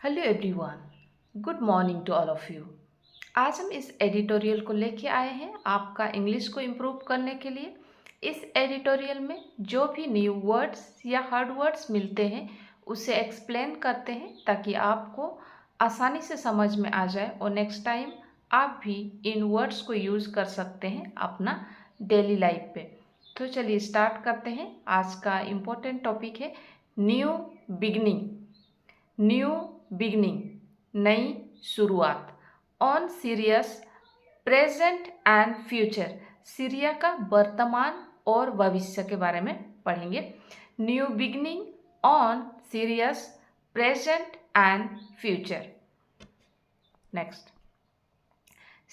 Hello everyone, good morning to all of you. आज हम इस एडिटोरियल को लेके आए हैं आपका इंग्लिश को इम्प्रूव करने के लिए। इस एडिटोरियल में जो भी न्यू वर्ड्स या हार्ड वर्ड्स मिलते हैं उसे एक्सप्लेन करते हैं ताकि आपको आसानी से समझ में आ जाए और नेक्स्ट टाइम आप भी इन वर्ड्स को यूज़ कर सकते हैं अपना डेली लाइफ पे। तो चलिए स्टार्ट करते हैं। आज का इम्पोर्टेंट टॉपिक है न्यू बिगनिंग। न्यू बिगनिंग, नई शुरुआत। On serious, present and future. Syria का वर्तमान और भविष्य के बारे में पढ़ेंगे। New beginning on serious, present and future. Next,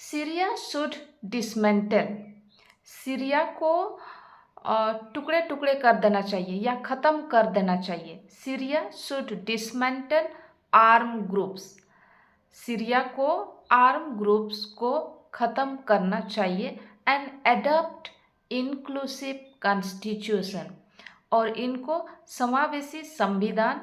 Syria should dismantle. Syria को टुकड़े टुकड़े कर देना चाहिए या ख़त्म कर देना चाहिए। Syria should dismantle arm groups. Syria को आर्म ग्रुप्स को ख़त्म करना चाहिए एंड एडॉप्ट इंक्लूसिव कॉन्स्टिट्यूशन। और इनको समावेशी संविधान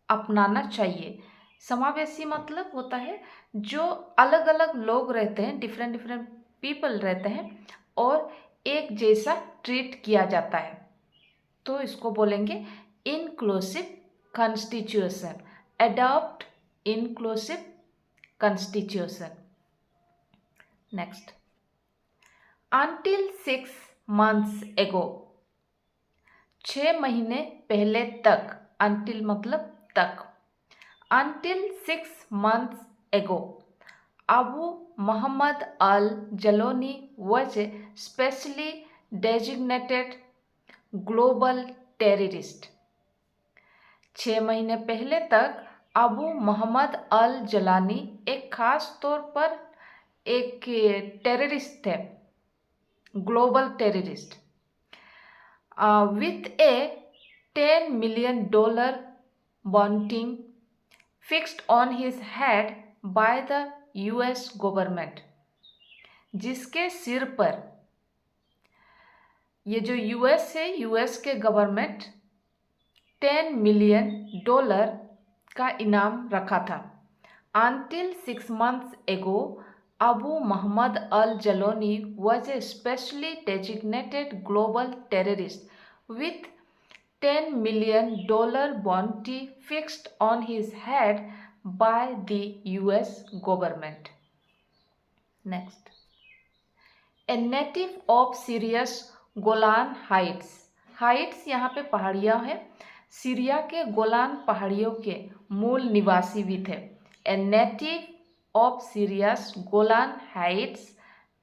अपनाना चाहिए। समावेशी मतलब होता है जो अलग अलग लोग रहते हैं, डिफरेंट डिफरेंट पीपल रहते हैं और एक जैसा ट्रीट किया जाता है, तो इसको बोलेंगे inclusive constitution. Adopt inclusive constitution. Next, until 6 months एगो। 6 महीने पहले तक। अंटिल मतलब तक। Until 6 months ago, Abu Muhammad al-Jaloni was a specially designated global terrorist. 6 महीने पहले तक अबू मोहम्मद अल जलानी एक खास तौर पर एक टेररिस्ट थे, global terrorist, with A $10 million बॉन्टिंग fixed on his head by the US government. जिसके सिर पर, ये जो यूएस है, यूएस के गवर्नमेंट $10 million का इनाम रखा था। Until 6 months ago, Abu Muhammad al-Jaloni was a specially designated global terrorist with $10 million bounty fixed on his head by the US government. Next, a native of Syria's Golan Heights. Heights यहाँ पे पहाड़ियाँ हैं। Syria के Golan पहाड़ियों के मूल निवासी भी थे। A native of Syria's Golan Heights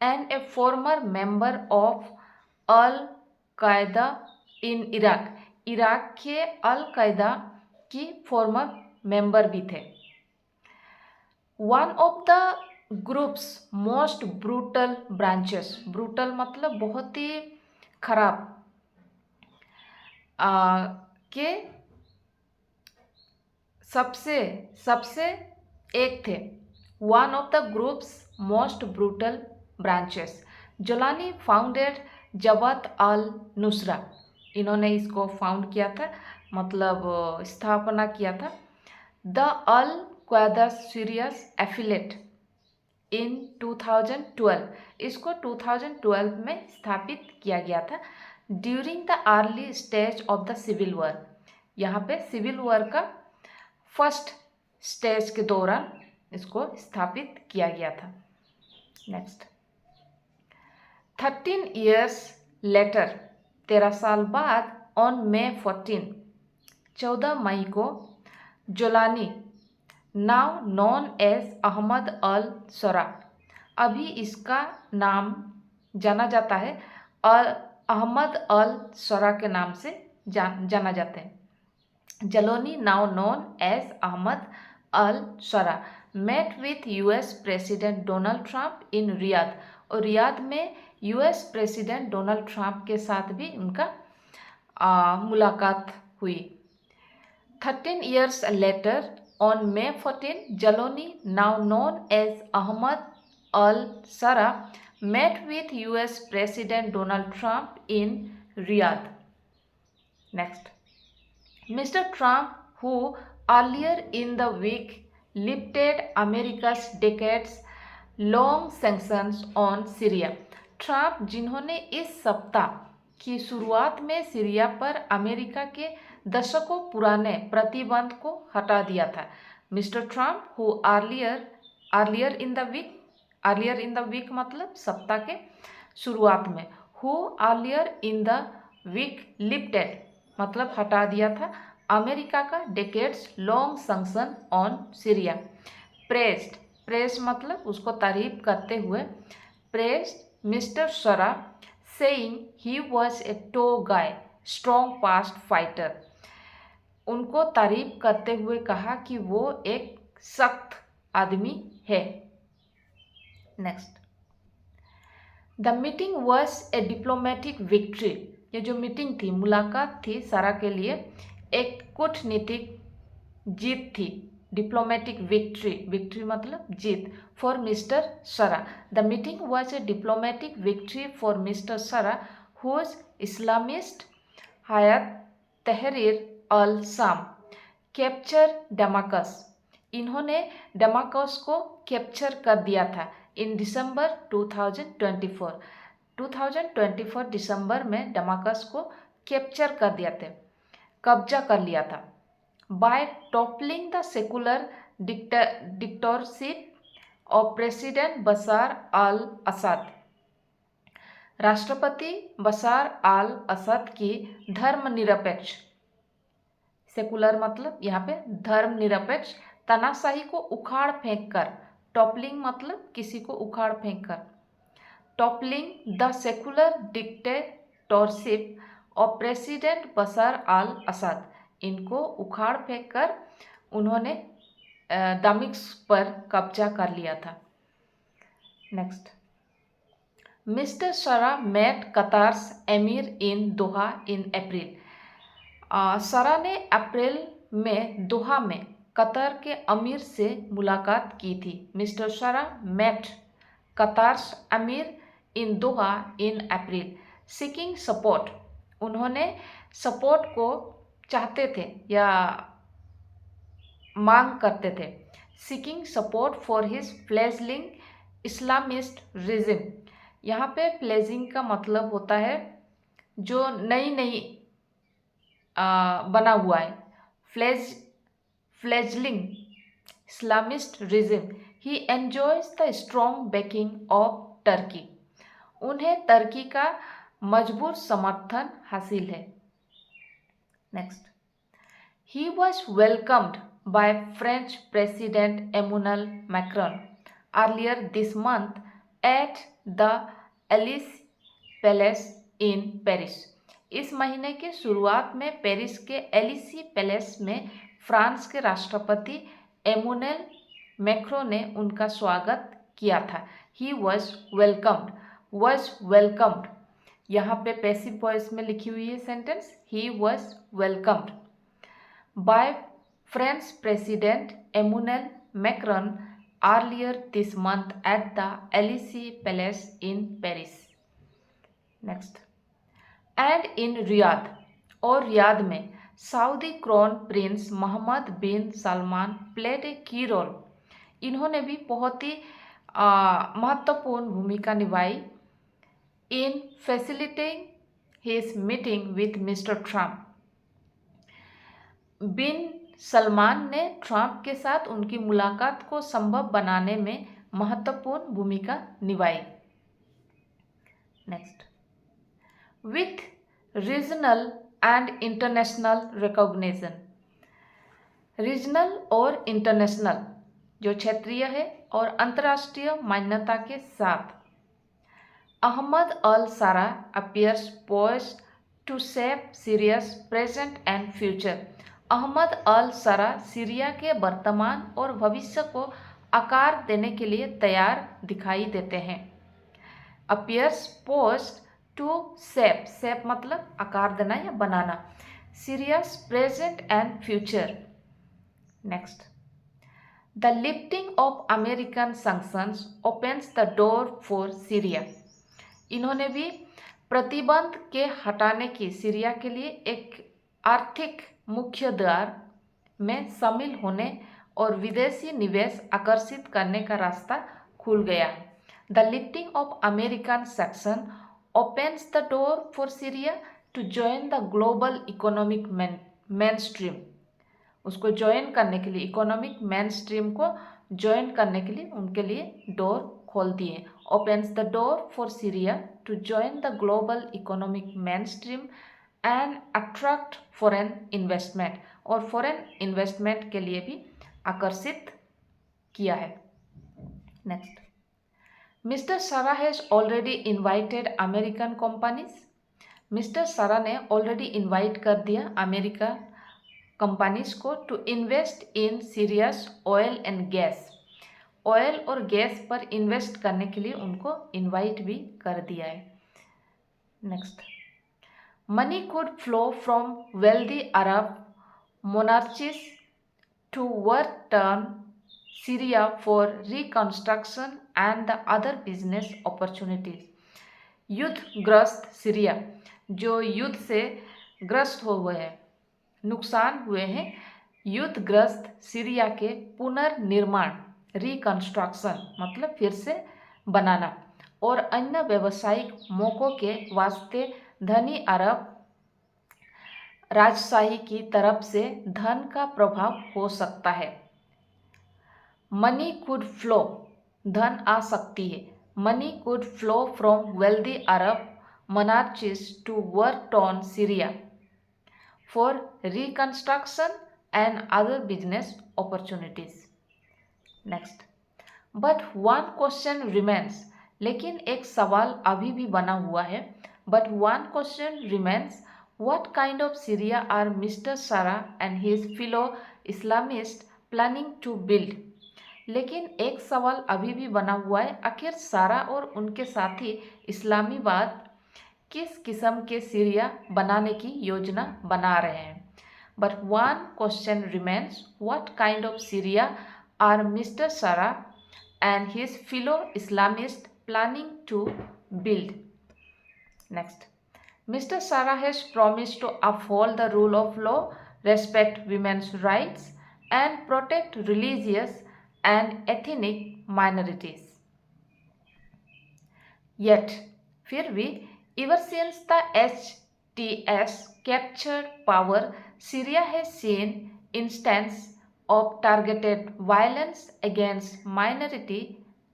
and a former member of al Qaeda in Iraq. Iraq के अल कायदा की फॉर्मर मेंबर भी थे। One of the groups most brutal branches. Brutal मतलब बहुत ही खराब के सबसे सबसे एक थे। One of the groups most brutal branches. Jolani founded Jabhat al Nusra. इन्होंने इसको फाउंड किया था, मतलब स्थापना किया था। The al Qaeda Syria's affiliate in 2012। इसको 2012 में स्थापित किया गया था during the early stage of the civil war. यहाँ पे सिविल वॉर का फर्स्ट स्टेज के दौरान इसको स्थापित किया गया था। नेक्स्ट, 13 years लेटर, 13 साल बाद, ऑन May 14, 14 मई को, जोलानी now known as Ahmed al सरा, अभी इसका नाम जाना जाता है और अहमद अल सरा के नाम से जाना जाते हैं। जलोनी now known as Ahmed al Sara met with US president Donald Trump in Riyadh. और रियाद में यूएस प्रेसिडेंट डोनाल्ड ट्रंप के साथ भी उनका मुलाकात हुई। 13 years later, on May 14, Jaloni, now known as Ahmad al-Sara, met with US President Donald Trump in Riyadh. Next, Mr. Trump, who earlier in the week lifted America's decades long sanctions on Syria. Trump जिन्होंने इस सप्ताह की शुरुआत में Syria पर America के दशकों पुराने प्रतिबंध को हटा दिया था. Mister Trump who earlier in the week मतलब सप्ताह के शुरुआत में, who earlier in the week lifted मतलब हटा दिया था अमेरिका का decades long sanction on Syria. Pressed मतलब उसको तारीफ करते हुए, pressed mister Sara saying he was a tough guy strong past fighter. उनको तारीफ करते हुए कहा कि वो एक सख्त आदमी है. Next, the meeting was a diplomatic victory. ये जो मीटिंग थी, मुलाकात थी, सरा के लिए एक कूटनीतिक जीत थी. डिप्लोमेटिक विक्ट्री मतलब जीत. फॉर मिस्टर सरा, the meeting was a diplomatic victory for mister सरा हुज इस्लामिस्ट हयात तहरीर अल शाम कैप्चर डमाकस. इन्होंने डमाकस को कैप्चर कर दिया था इन दिसंबर 2024 दिसंबर में डमाकस को कैप्चर कर दिया थे, कब्जा कर लिया था. By toppling the secular dictatorship of president Bashar al Assad. राष्ट्रपति बशार अल असद की धर्मनिरपेक्ष, सेकुलर मतलब यहाँ पे धर्मनिरपेक्ष तानाशाही को उखाड़ फेंक कर, टॉपलिंग मतलब किसी को उखाड़ फेंक कर, toppling the secular dictatorship of president Bashar al Assad. इनको उखाड़ फेंक कर उन्होंने दमिश्क पर कब्जा कर लिया था. नेक्स्ट, मिस्टर सरा met कतार्स emir in Doha in अप्रैल. सरा ने अप्रैल में दोहा में कतर के अमीर से मुलाकात की थी. मिस्टर सरा met Qatar's emir in Doha in April seeking support. उन्होंने सपोर्ट को चाहते थे या मांग करते थे. Seeking support for his fledgling Islamist regime. यहाँ पे फ्लेजिंग का मतलब होता है जो नई बना हुआ है. Fledgling Islamist regime. He enjoys the strong backing of Turkey. उन्हें टर्की का मजबूत समर्थन हासिल है. Next, he was welcomed by French president Emmanuel Macron earlier this month at the Elysee Palace in Paris. इस महीने के शुरुआत में पेरिस के एलिसी पैलेस में फ्रांस के राष्ट्रपति एमुनल मैक्रोन ने उनका स्वागत किया था. ही वॉज वेलकम्ड यहाँ पे पैसिव वॉइस में लिखी हुई है sentence. He was welcomed by French president Emmanuel Macron earlier this month at the Elysee Palace in Paris. Next, and in Riyadh, और रियाद में Saudi crown prince Mohammed bin Salman played a key role. इन्होंने भी बहुत ही महत्वपूर्ण भूमिका निभाई in facilitating his meeting with mister Trump. Bin Salman ने ट्रंप के साथ उनकी मुलाकात को संभव बनाने में महत्वपूर्ण भूमिका निभाई. Next, with regional and international recognition. Regional और इंटरनेशनल जो क्षेत्रीय है और अंतर्राष्ट्रीय मान्यता के साथ Ahmed al Sharaa appears poised to shape Syria's present and future. Ahmed al Sharaa Syria के वर्तमान और भविष्य को आकार देने के लिए तैयार दिखाई देते हैं. अपीयर्स पोस्ट टू शेप मतलब आकार देना या बनाना. Syria's present and future. Next, the lifting of American sanctions opens the door for Syria. इन्होंने भी प्रतिबंध के हटाने की सीरिया के लिए एक आर्थिक मुख्य द्वार में शामिल होने और विदेशी निवेश आकर्षित करने का रास्ता खुल गया है। The lifting of American section opens the door for Syria to join the global economic mainstream। उसको ज्वाइन करने के लिए, इकोनॉमिक मेन स्ट्रीम को ज्वाइन करने के लिए उनके लिए डोर खोल दिए। Opens the door for Syria to join the global economic main stream and attract foreign investment, और फॉरेन इन्वेस्टमेंट के लिए भी आकर्षित किया है। Next, mister Sara has already invited American companies. Mister Sara ने ऑलरेडी इन्वाइट कर दिया अमेरिका कंपनीज को to invest in Syria's oil and gas. Oil और गैस पर इन्वेस्ट करने के लिए उनको इन्वाइट भी कर दिया है। Next, money could flow from wealthy Arab monarchies toward turn Syria for reconstruction and the other business opportunities। युद्धग्रस्त सीरिया, जो युद्ध से ग्रस्त हो हुए हैं, नुकसान हुए हैं, युद्धग्रस्त सीरिया के पुनर्निर्माण, रिकंस्ट्रक्शन मतलब फिर से बनाना, और अन्य व्यावसायिक मौक़ों के वास्ते धनी अरब राजशाही की तरफ से धन का प्रभाव हो सकता है। मनी कुड फ्लो, धन आ सकती है। Money could flow from wealthy Arab monarchies to work on Syria for reconstruction and other business opportunities। Next, but one question remains, लेकिन एक सवाल अभी भी बना हुआ है। But one question remains, what kind of Syria are Mr. Sarah and his fellow Islamists planning to build? लेकिन एक सवाल अभी भी बना हुआ है, आखिर सारा और उनके साथी इस्लामीवाद किस किस्म के सीरिया बनाने की योजना बना रहे हैं। But one question remains, what kind of Syria are mister Sharaa and his fellow Islamist planning to build. Next, mister Sharaa has promised to uphold the rule of law, respect women's rights and protect religious and ethnic minorities। Yet, फिर भी, ever since the HTS captured power, Syria has seen instances of targeted violence against minority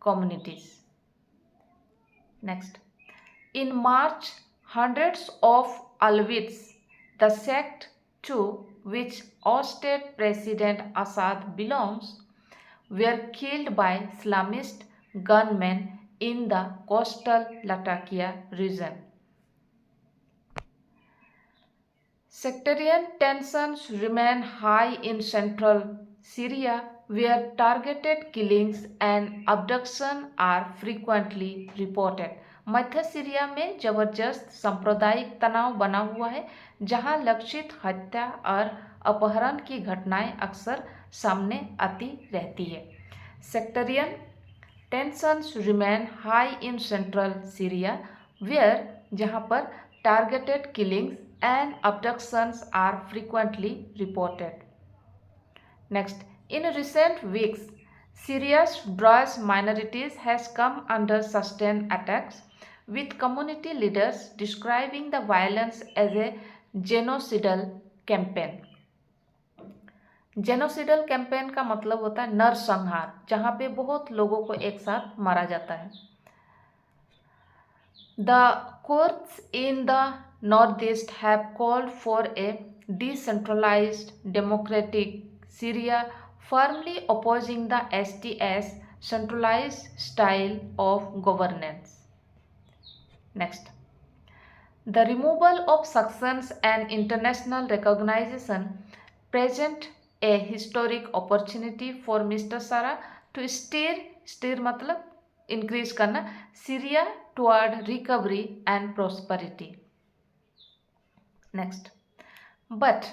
communities। Next, in March, hundreds of Alawites, the sect to which ousted President Assad belongs, were killed by Islamist gunmen in the coastal Latakia region। Sectarian tensions remain high in central Syria, where targeted killings and abduction are frequently reported। Madhya Syria में जबरदस्त सांप्रदायिक तनाव बना हुआ है, जहां लक्षित हत्या और अपहरण की घटनाएं अक्सर सामने आती रहती है। Sectarian tensions remain high in central Syria, where जहां पर targeted killings and abductions are frequently reported. Next, in recent weeks Syria's Druze minorities has come under sustained attacks, with community leaders describing the violence as a genocidal campaign। Genocidal campaign का मतलब होता है नरसंहार, जहां पे बहुत लोगों को एक साथ मारा जाता है। The courts in the north east have called for a decentralised democratic Syria, firmly opposing the HTS centralized style of governance। Next, the removal of sanctions and international recognition present a historic opportunity for Mr. Sarah to steer मतलब increase करना Syria toward recovery and prosperity। Next, but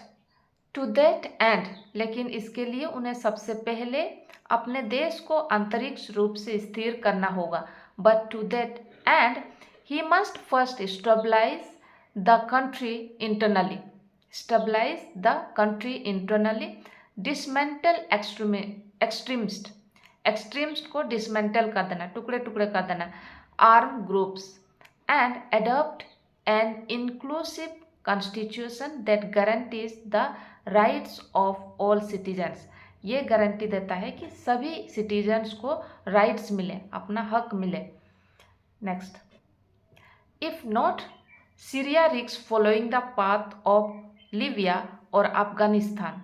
to that end, लेकिन इसके लिए उन्हें सबसे पहले अपने देश को अंतरिक्ष रूप से स्थिर करना होगा। But to that end he must first stabilise the country internally. Stabilise the country internally, dismantle extremist, extremist को डिसमेंटल कर देना, टुकड़े टुकड़े कर देना, arm groups, and adopt an inclusive constitution that guarantees the rights of all citizens. ये guarantee देता है कि सभी सिटीजन्स को राइट्स मिले, अपना हक मिले। नेक्स्ट, इफ नॉट सीरिया रिक्स following the path of Libya और अफगानिस्तान।